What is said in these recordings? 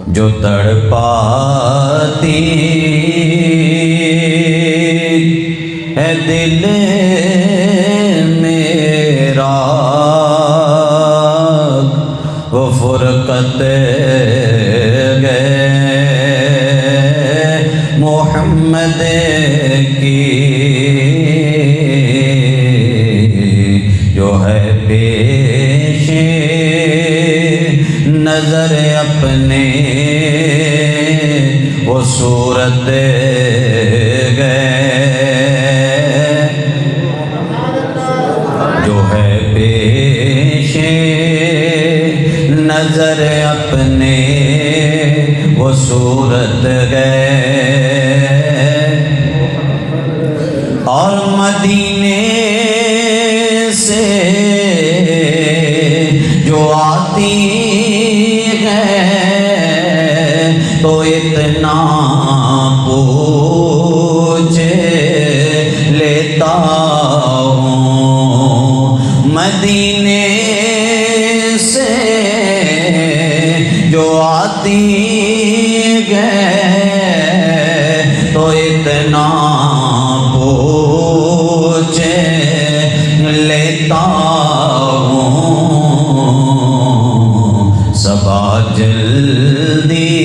جو تڑپاتی ہے دل میرا، وہ فرقت گئے محمد کی، جو ہے پیش نظر اپنے وہ صورت گئے، جو ہے پیش نظر اپنے وہ صورت گئے، اور مدینے سے جو آتی ہے تو اتنا پوچھ لیتا ہوں، مدینے سے جو آتی ہے تو اتنا پوچھ لیتا ہوں، صبا جلدی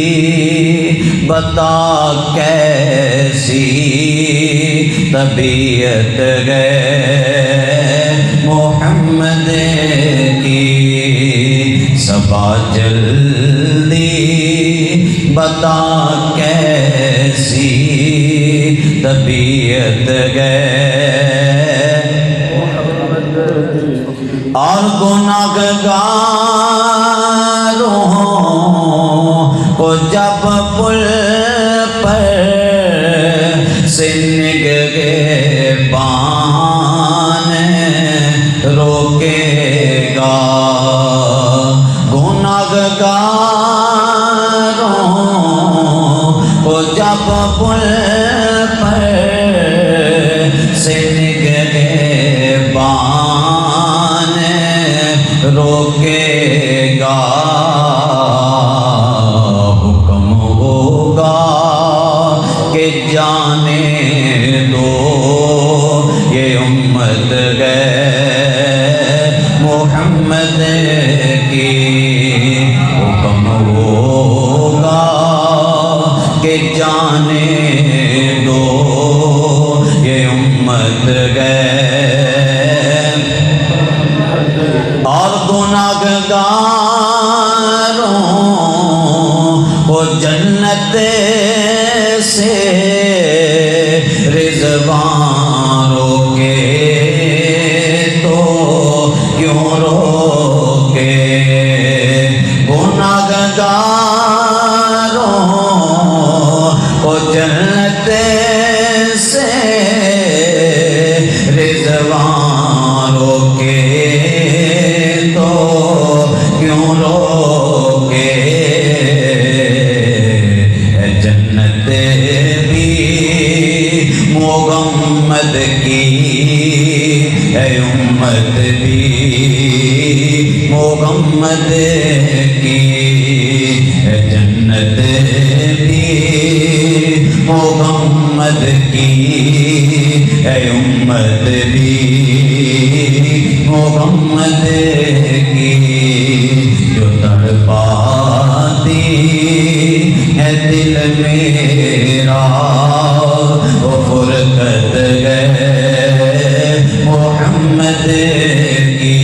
بتا کیسی طبیعت گئے محمد کی، صبا جلدی بتا کیسی طبیعت گئے، اور گناہگاروں کو جب پل پر سے نگہبان روکے گا، گناہگاروں کو جب پل پر سے نگہبان روکے گا، حکم ہوگا کہ جانے دو یہ امت گئے محمد کی، حکم ہوگا کہ جانے دو یہ امت گئے، اور گناہگاروں کو جنت سے رضوان روکے تو کیوں روکے، گناہگاروں کو جنت سے رضوان روکے تو کیوں روکے، ہے جنت بھی محمد کی، ہے امت بھی محمد کی، ہے جنت بھی محمد کی، ہے امت بھی محمد کی، جو تڑپاتی ہے دل میرا وہ فرقت گئے محمد کی،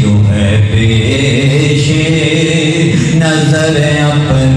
جو ہے پیش نظر اپنے